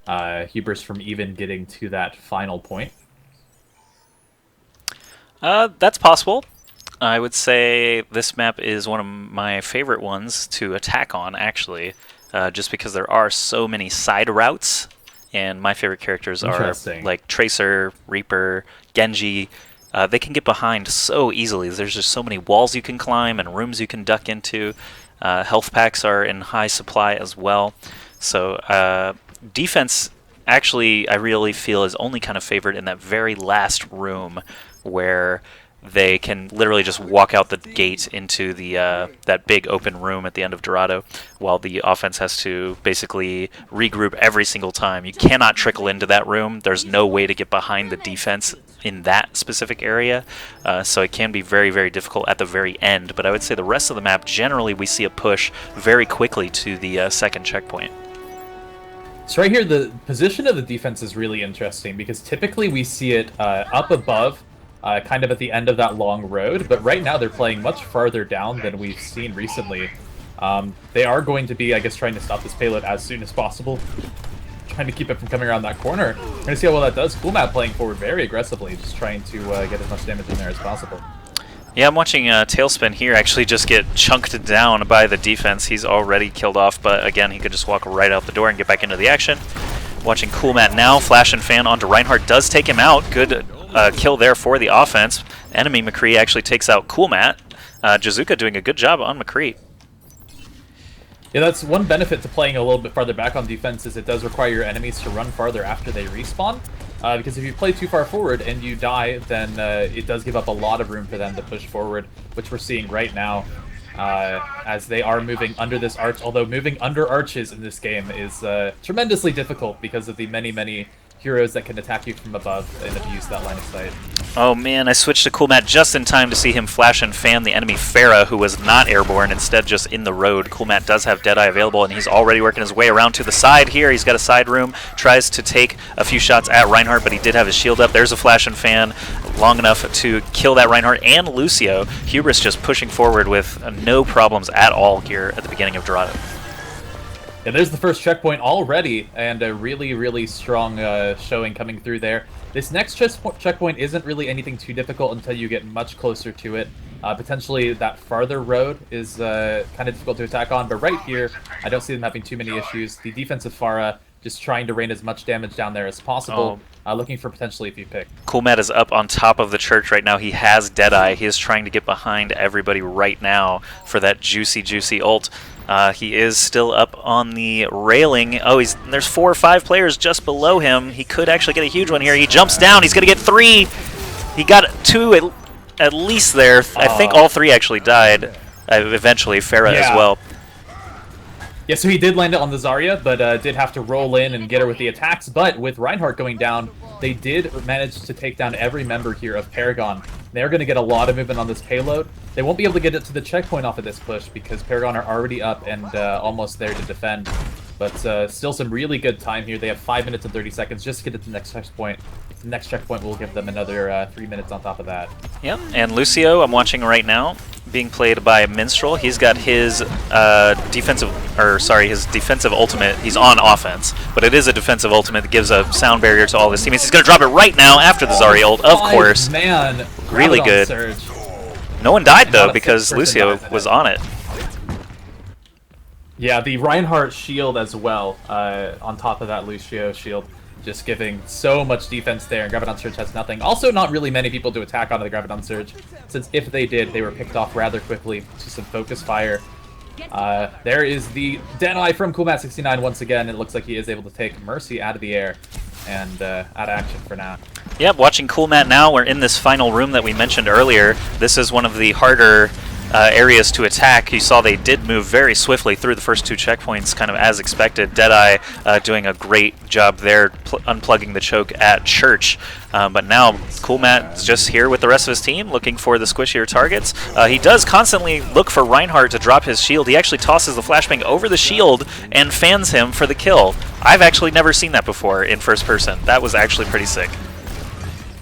Hubris from even getting to that final point? That's possible. I would say this map is one of my favorite ones to attack on, actually, just because there are so many side routes, and my favorite characters are like Tracer, Reaper, Genji. They can get behind so easily. There's just so many walls you can climb and rooms you can duck into. Health packs are in high supply as well. So defense, actually, I really feel is only kind of favored in that very last room where they can literally just walk out the gate into the that big open room at the end of Dorado, while the offense has to basically regroup every single time. You cannot trickle into that room. There's no way to get behind the defense in that specific area, so it can be very, very difficult at the very end. But I would say the rest of the map, generally, we see a push very quickly to the second checkpoint. So right here, the position of the defense is really interesting because typically we see it up above, kind of at the end of that long road, but right now they're playing much farther down than we've seen recently. They are going to be, I guess, trying to stop this payload as soon as possible, trying to keep it from coming around that corner. We're going to see how well that does. Coolmat playing forward very aggressively, just trying to get as much damage in there as possible. Yeah, I'm watching Tailspin here actually just get chunked down by the defense. He's already killed off, but again, he could just walk right out the door and get back into the action. Watching Coolmat now, Flash and Fan onto Reinhardt, does take him out. Good kill there for the offense. Enemy McCree actually takes out Coolmat. Jizuka doing a good job on McCree. Yeah, that's one benefit to playing a little bit farther back on defense is it does require your enemies to run farther after they respawn. Because if you play too far forward and you die, then it does give up a lot of room for them to push forward, which we're seeing right now as they are moving under this arch. Although moving under arches in this game is tremendously difficult because of the many, many heroes that can attack you from above and abuse that line of sight. Oh man, I switched to Coolmat just in time to see him flash and fan the enemy Pharah, who was not airborne, instead just in the road. Coolmat does have Deadeye available, and he's already working his way around to the side here. He's got a side room, tries to take a few shots at Reinhardt, but he did have his shield up. There's a flash and fan, long enough to kill that Reinhardt and Lucio. Hubris just pushing forward with no problems at all here at the beginning of Dorado. Yeah, there's the first checkpoint already, and a really, really strong showing coming through there. This next checkpoint isn't really anything too difficult until you get much closer to it. Potentially that farther road is kind of difficult to attack on, but right here, I don't see them having too many issues. The defensive Pharah just trying to rain as much damage down there as possible, looking for potentially a few picks. Coolmat is up on top of the church right now. He has Deadeye. He is trying to get behind everybody right now for that juicy, juicy ult. He is still up on the railing. Oh, there's 4 or 5 players just below him. He could actually get a huge one here. He jumps down. He's going to get 3. He got 2 at least there. I think all 3 actually died eventually. Pharah as well. Yeah, so he did land it on the Zarya, but did have to roll in and get her with the attacks. But with Reinhardt going down, they did manage to take down every member here of Paragon. They're going to get a lot of movement on this payload. They won't be able to get it to the checkpoint off of this push because Paragon are already up and almost there to defend. But still some really good time here. They have 5 minutes and 30 seconds just to get to the next checkpoint. The next checkpoint will give them another 3 minutes on top of that. Yep, and Lucio, I'm watching right now, being played by Minstrel. He's got his defensive ultimate. He's on offense, but it is a defensive ultimate that gives a sound barrier to all of his teammates. He's going to drop it right now after the Zarya ult, of course. Man, really good. Surge. No one died, though, because Lucio was on it. Yeah, the Reinhardt shield as well, on top of that Lucio shield. Just giving so much defense there, and Graviton Surge has nothing. Also, not really many people to attack onto the Graviton Surge, since if they did, they were picked off rather quickly to some focus fire. There is the Deadeye from Coolmat69 once again. It looks like he is able to take Mercy out of the air and out of action for now. Yep, watching Coolmat now. We're in this final room that we mentioned earlier. This is one of the harder areas to attack. You saw they did move very swiftly through the first 2 checkpoints, kind of as expected. Deadeye doing a great job there, unplugging the choke at Church. But now Coolmat's just here with the rest of his team, looking for the squishier targets. He does constantly look for Reinhardt to drop his shield. He actually tosses the flashbang over the shield and fans him for the kill. I've actually never seen that before in first person. That was actually pretty sick.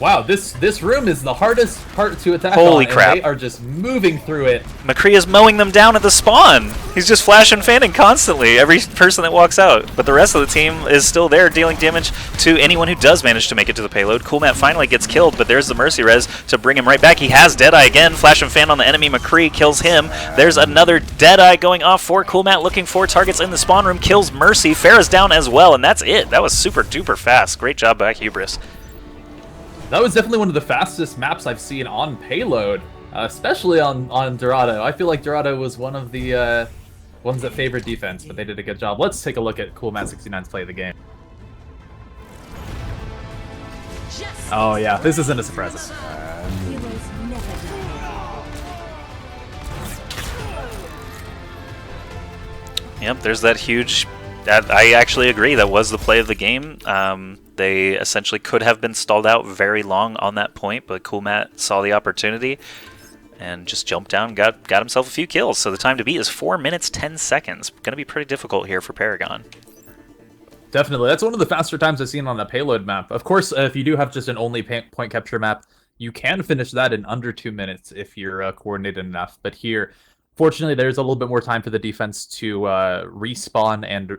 Wow, this room is the hardest part to attack Holy on, crap. and they are just moving through it. McCree is mowing them down at the spawn. He's just flash and fanning constantly, every person that walks out. But the rest of the team is still there, dealing damage to anyone who does manage to make it to the payload. Coolmat finally gets killed, but there's the Mercy Res to bring him right back. He has Deadeye again. Flash and fan on the enemy. McCree kills him. There's another Deadeye going off for Coolmat, looking for targets in the spawn room. Kills Mercy. Pharah's down as well, and that's it. That was super duper fast. Great job by Hubris. That was definitely one of the fastest maps I've seen on payload, especially on Dorado. I feel like Dorado was one of the ones that favored defense, but they did a good job. Let's take a look at Coolmat69's play of the game. Oh yeah, this isn't a surprise. Yep, there's that huge... I actually agree, that was the play of the game. They essentially could have been stalled out very long on that point, but Coolmat saw the opportunity and just jumped down and got himself a few kills. So the time to beat is 4 minutes, 10 seconds. Going to be pretty difficult here for Paragon. Definitely. That's one of the faster times I've seen on a payload map. Of course, if you do have just an only point capture map, you can finish that in under 2 minutes if you're coordinated enough. But here, fortunately, there's a little bit more time for the defense to respawn and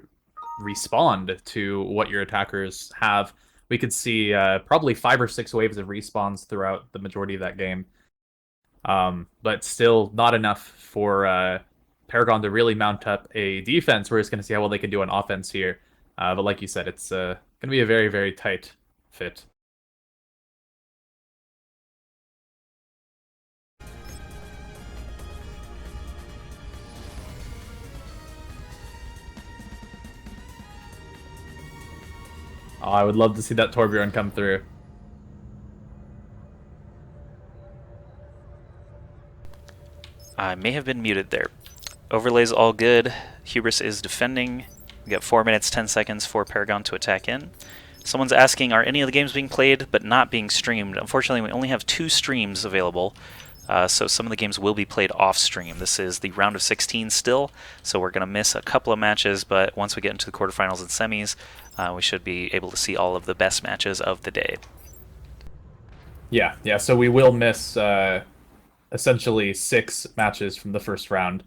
respond to what your attackers have. We could see probably 5 or 6 waves of respawns throughout the majority of that game. But still not enough for Paragon to really mount up a defense. We're just going to see how well they can do on offense here. But like you said, it's going to be a very, very tight fit. Oh, I would love to see that Torbjorn come through. I may have been muted there. Overlay's all good. Hubris is defending. We got 4 minutes, 10 seconds for Paragon to attack in. Someone's asking, are any of the games being played but not being streamed? Unfortunately, we only have 2 streams available, so some of the games will be played off stream. This is the round of 16 still, so we're going to miss a couple of matches, but once we get into the quarterfinals and semis, we should be able to see all of the best matches of the day. Yeah, so we will miss essentially 6 matches from the first round.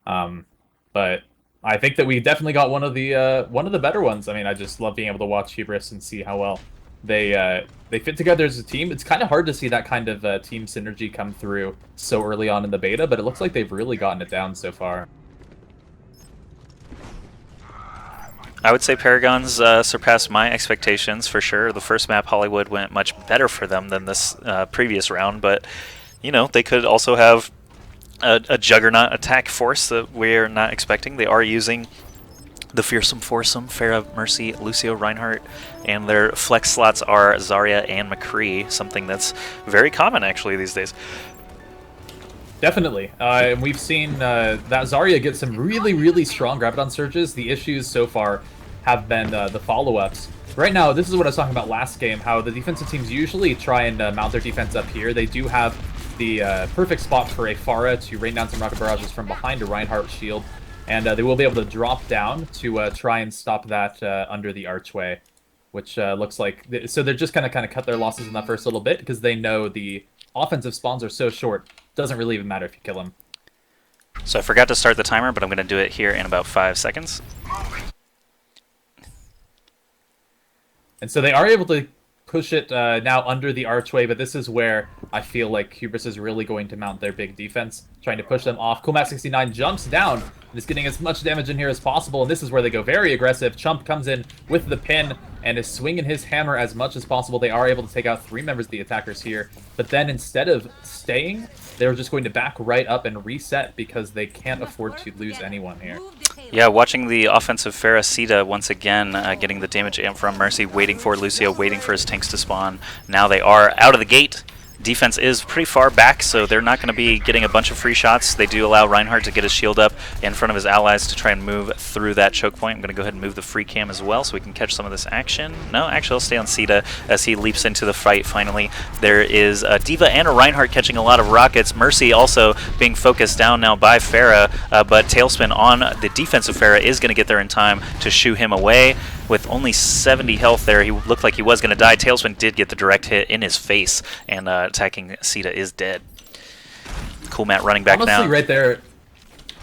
But I think that we definitely got one of the better ones. I mean, I just love being able to watch Hubris and see how well they fit together as a team. It's kind of hard to see that kind of team synergy come through so early on in the beta, but it looks like they've really gotten it down so far. I would say Paragon's surpassed my expectations for sure. The first map, Hollywood, went much better for them than this previous round, but you know, they could also have a juggernaut attack force that we're not expecting. They are using the fearsome foursome, Pharah, Mercy, Lucio, Reinhardt, and their flex slots are Zarya and McCree, something that's very common actually these days. Definitely. And we've seen that Zarya get some really, really strong Graviton surges. The issues so far have been the follow-ups. Right now, this is what I was talking about last game, how the defensive teams usually try and mount their defense up here. They do have the perfect spot for a Pharah to rain down some rocket barrages from behind a Reinhardt shield, and they will be able to drop down to try and stop that under the archway, which looks like... So they're just going to kind of cut their losses in that first little bit, because they know the offensive spawns are so short, doesn't really even matter if you kill them. So I forgot to start the timer, but I'm going to do it here in about 5 seconds. And so they are able to push it now under the archway, but this is where I feel like Hubris is really going to mount their big defense, trying to push them off. Coolmat69 jumps down and is getting as much damage in here as possible, and this is where they go very aggressive. Chump comes in with the pin and is swinging his hammer as much as possible. They are able to take out 3 members of the attackers here, but then instead of staying, they're just going to back right up and reset because they can't afford to lose anyone here. Yeah, watching the offensive Pharah Sita once again getting the damage amp from Mercy, waiting for Lucio, waiting for his tanks to spawn. Now they are out of the gate. Defense is pretty far back, so they're not going to be getting a bunch of free shots. They do allow Reinhardt to get his shield up in front of his allies to try and move through that choke point. I'm going to go ahead and move the free cam as well so we can catch some of this action. No, actually I'll stay on Sita as he leaps into the fight finally. There is a D.Va and a Reinhardt catching a lot of rockets. Mercy also being focused down now by Pharah, but Tailspin on the defensive Pharah is going to get there in time to shoo him away. with only 70 health there. He looked like he was going to die. Tailspin did get the direct hit in his face, and attacking Sita is dead. Cool Matt running back Honestly, now. right there,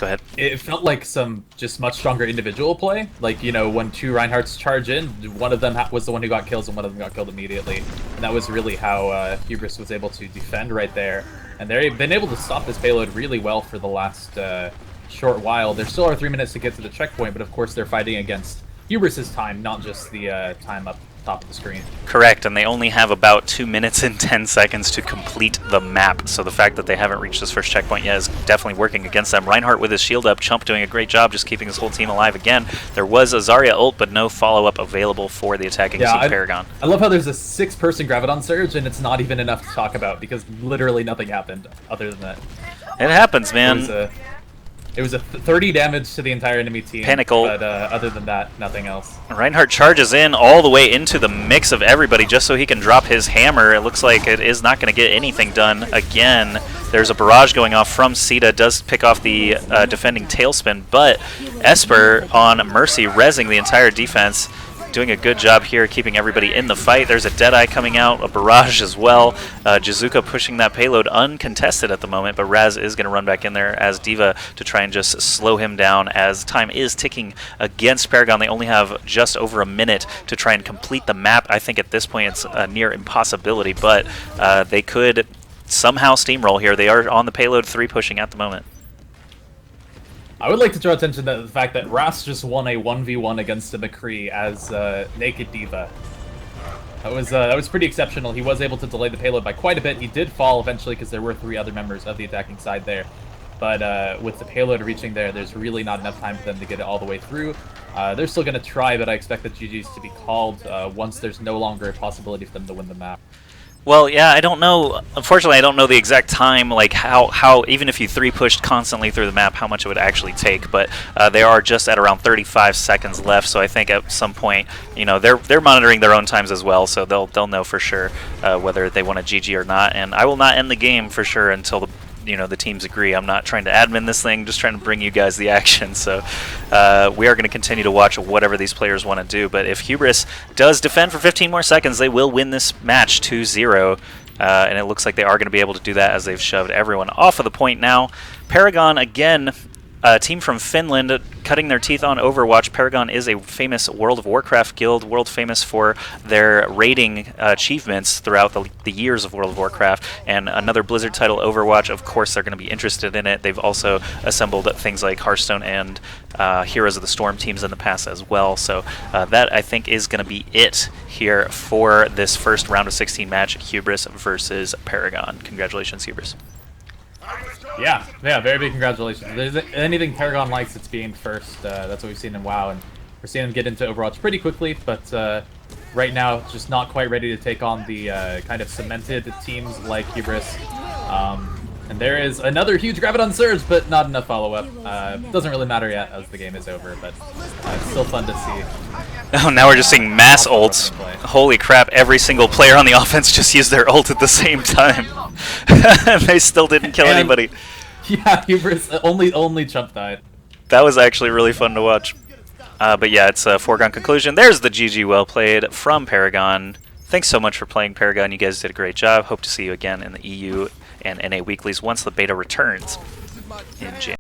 Go ahead. it felt like some just much stronger individual play. Like, you know, when two Reinhardts charge in, one of them was the one who got kills and one of them got killed immediately. And that was really how Hubris was able to defend right there. And they've been able to stop this payload really well for the last short while. There still are 3 minutes to get to the checkpoint, but of course they're fighting against Hubris's time, not just the time up top of the screen. Correct, and they only have about 2 minutes and 10 seconds to complete the map, so the fact that they haven't reached this first checkpoint yet is definitely working against them. Reinhardt with his shield up, Chump doing a great job just keeping his whole team alive again. There was a Zarya ult, but no follow-up available for the attacking team Paragon. I love how there's a 6-person Graviton Surge, and it's not even enough to talk about, because literally nothing happened other than that. It happens, man. It was a 30 damage to the entire enemy team, Panic ult. but other than that, nothing else. Reinhardt charges in all the way into the mix of everybody just so he can drop his hammer. It looks like it is not going to get anything done again. There's a barrage going off from Sita, does pick off the defending Tailspin, but Esper on Mercy rezzing the entire defense. Doing a good job here, keeping everybody in the fight. There's a Deadeye coming out, a barrage as well. Jizuka pushing that payload uncontested at the moment, but Raz is going to run back in there as D.Va to try and just slow him down as time is ticking against Paragon. They only have just over a minute to try and complete the map. I think at this point it's a near impossibility, but they could somehow steamroll here. They are on the payload 3 pushing at the moment. I would like to draw attention to the fact that Ras just won a 1v1 against a McCree as Naked D.Va. That was pretty exceptional. He was able to delay the payload by quite a bit. He did fall eventually because there were 3 other members of the attacking side there. But with the payload reaching there, there's really not enough time for them to get it all the way through. They're still going to try, but I expect the GGs to be called once there's no longer a possibility for them to win the map. Well, yeah, I don't know. Unfortunately, I don't know the exact time, like how even if you 3-pushed constantly through the map, how much it would actually take. But they are just at around 35 seconds left, so I think at some point, you know, they're monitoring their own times as well, so they'll know for sure whether they want a GG or not. And I will not end the game for sure until the teams agree. I'm not trying to admin this thing, just trying to bring you guys the action. So we are going to continue to watch whatever these players want to do. But if Hubris does defend for 15 more seconds, they will win this match 2-0. And it looks like they are going to be able to do that as they've shoved everyone off of the point now. Paragon, again, a team from Finland cutting their teeth on Overwatch. Paragon is a famous World of Warcraft guild, world famous for their raiding achievements throughout the years of World of Warcraft. And another Blizzard title, Overwatch, of course they're going to be interested in it. They've also assembled things like Hearthstone and Heroes of the Storm teams in the past as well. So that, I think, is going to be it here for this first round of 16 match, Hubris versus Paragon. Congratulations, Hubris. Yeah, very big congratulations. If there's anything Paragon likes, it's being first. That's what we've seen in WoW, and we're seeing them get into Overwatch pretty quickly, but right now, just not quite ready to take on the kind of cemented teams like Hubris. And there is another huge Graviton Surge, but not enough follow-up. Doesn't really matter yet as the game is over, but it's still fun to see. Oh, now we're just seeing mass ults. Holy crap, every single player on the offense just used their ult at the same time. They still didn't kill anybody. Yeah, Hubris only Chump died. That was actually really fun to watch. But yeah, it's a foregone conclusion. There's the GG well played from Paragon. Thanks so much for playing, Paragon. You guys did a great job. Hope to see you again in the EU and NA weeklies once the beta returns in January.